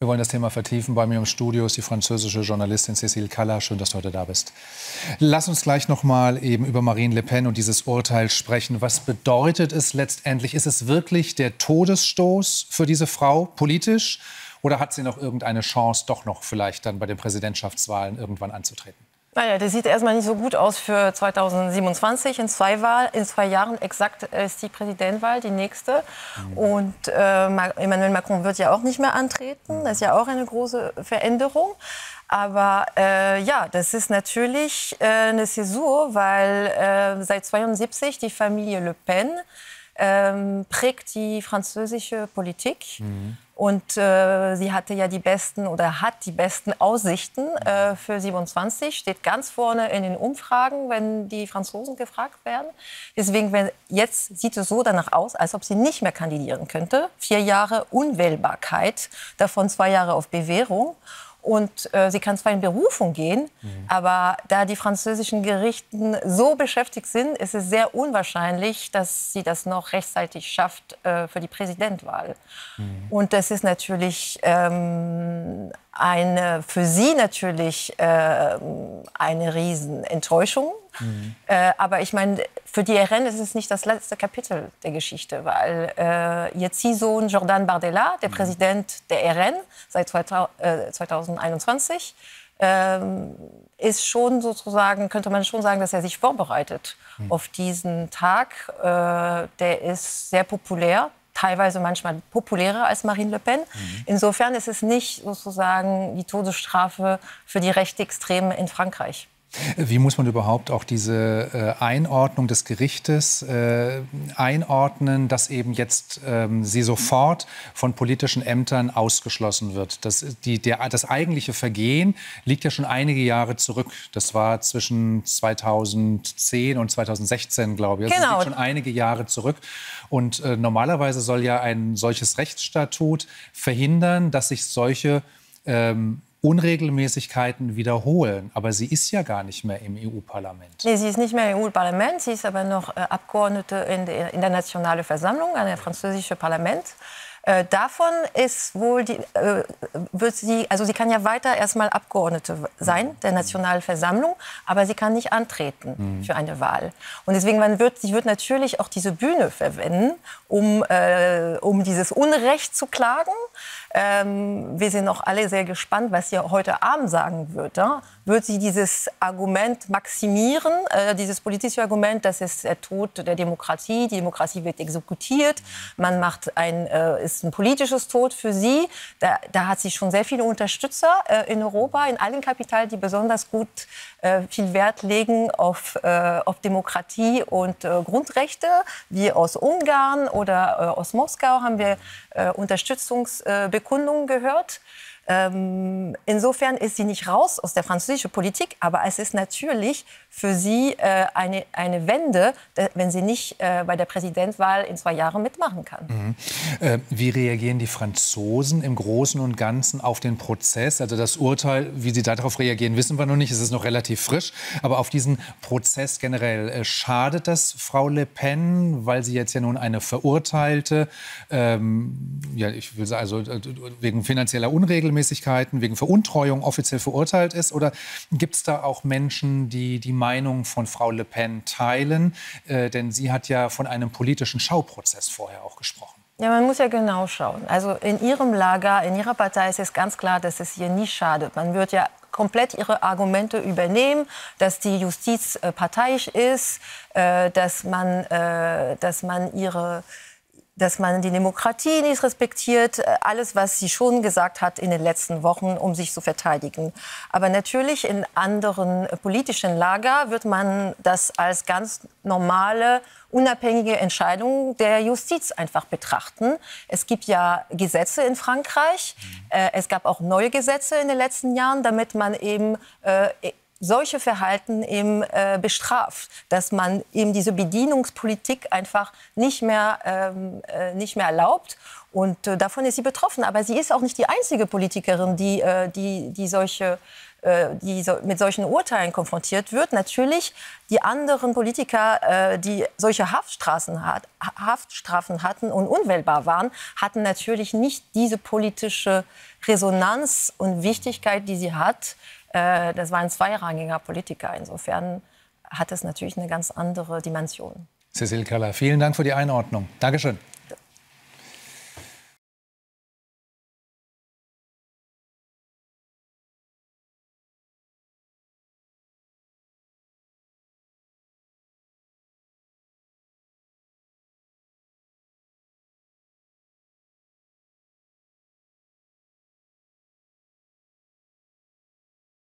Wir wollen das Thema vertiefen. Bei mir im Studio ist die französische Journalistin Cécile Calla. Schön, dass du heute da bist. Lass uns gleich noch mal eben über Marine Le Pen und dieses Urteil sprechen. Was bedeutet es letztendlich? Ist es wirklich der Todesstoß für diese Frau politisch? Oder hat sie noch irgendeine Chance, doch noch vielleicht dann bei den Präsidentschaftswahlen irgendwann anzutreten? Naja, das sieht erstmal nicht so gut aus für 2027. In zwei Jahren exakt ist die Präsidentwahl, die nächste. Und Emmanuel Macron wird ja auch nicht mehr antreten. Das ist ja auch eine große Veränderung. Aber ja, das ist natürlich eine Zäsur, weil seit 1972 die Familie Le Pen prägt die französische Politik. Und sie hatte ja die besten oder hat die besten Aussichten für 27, steht ganz vorne in den Umfragen, wenn die Franzosen gefragt werden. Deswegen, jetzt sieht es so danach aus, als ob sie nicht mehr kandidieren könnte. 4 Jahre Unwählbarkeit, davon 2 Jahre auf Bewährung. Und sie kann zwar in Berufung gehen, aber da die französischen Gerichte so beschäftigt sind, ist es sehr unwahrscheinlich, dass sie das noch rechtzeitig schafft für die Präsidentwahl. Und das ist natürlich für sie natürlich eine Riesenenttäuschung. Aber ich meine, für die RN ist es nicht das letzte Kapitel der Geschichte, weil ihr Ziehsohn Jordan Bardella, der Präsident der RN seit 2021, ist schon sozusagen, könnte man schon sagen, dass er sich vorbereitet auf diesen Tag. Der ist sehr populär. Teilweise manchmal populärer als Marine Le Pen. Insofern ist es nicht sozusagen die Todesstrafe für die Rechtsextremen in Frankreich. Wie muss man überhaupt auch diese Einordnung des Gerichtes einordnen, dass eben jetzt sie sofort von politischen Ämtern ausgeschlossen wird? Das eigentliche Vergehen liegt ja schon einige Jahre zurück. Das war zwischen 2010 und 2016, glaube ich. Das liegt schon einige Jahre zurück. Und normalerweise soll ja ein solches Rechtsstatut verhindern, dass sich solche Unregelmäßigkeiten wiederholen. Aber sie ist ja gar nicht mehr im EU-Parlament. Nee, sie ist nicht mehr im EU-Parlament. Sie ist aber noch Abgeordnete in der Nationalen Versammlung, an das französische Parlament. Davon ist wohl sie kann ja weiter erstmal Abgeordnete sein, der Nationalversammlung, aber sie kann nicht antreten für eine Wahl. Und deswegen sie wird natürlich auch diese Bühne verwenden, um dieses Unrecht zu klagen. Wir sind noch alle sehr gespannt, was sie heute Abend sagen wird. Ja? Wird sie dieses Argument maximieren, dieses politische Argument, das ist der Tod der Demokratie, die Demokratie wird exekutiert, man macht ist ein politisches Tod für sie. Da hat sie schon sehr viele Unterstützer in Europa, in allen Kapitalen, die besonders gut viel Wert legen auf Demokratie und Grundrechte, wie aus Ungarn oder aus Moskau haben wir Unterstützungsbekundungen gehört. Insofern ist sie nicht raus aus der französischen Politik, aber es ist natürlich für sie eine Wende, wenn sie nicht bei der Präsidentwahl in 2 Jahren mitmachen kann. Wie reagieren die Franzosen im Großen und Ganzen auf den Prozess? Also das Urteil, wie sie darauf reagieren, wissen wir noch nicht. Es ist noch relativ frisch. Aber auf diesen Prozess generell, schadet das Frau Le Pen, weil sie jetzt ja nun eine Verurteilte, ich will sagen, also wegen finanzieller Unregelmäßigkeiten, wegen Veruntreuung offiziell verurteilt ist? Oder gibt es da auch Menschen, die die Meinung von Frau Le Pen teilen? Denn sie hat ja von einem politischen Schauprozess vorher auch gesprochen. Ja, man muss ja genau schauen. Also in ihrem Lager, in ihrer Partei ist es ganz klar, dass es ihr nicht schadet. Man wird ja komplett ihre Argumente übernehmen, dass die Justiz parteiisch ist, dass man die Demokratie nicht respektiert, alles, was sie schon gesagt hat in den letzten Wochen, um sich zu verteidigen. Aber natürlich in anderen politischen Lager wird man das als ganz normale, unabhängige Entscheidung der Justiz einfach betrachten. Es gibt ja Gesetze in Frankreich, es gab auch neue Gesetze in den letzten Jahren, damit man eben solche Verhalten eben bestraft, dass man eben diese Bedienungspolitik einfach nicht mehr erlaubt. Und davon ist sie betroffen. Aber sie ist auch nicht die einzige Politikerin, die mit solchen Urteilen konfrontiert wird. Natürlich die anderen Politiker, die solche Haftstrafen hatten und unwählbar waren, hatten natürlich nicht diese politische Resonanz und Wichtigkeit, die sie hat. Das war ein zweirangiger Politiker. Insofern hat es natürlich eine ganz andere Dimension. Cécile Keller, vielen Dank für die Einordnung. Dankeschön.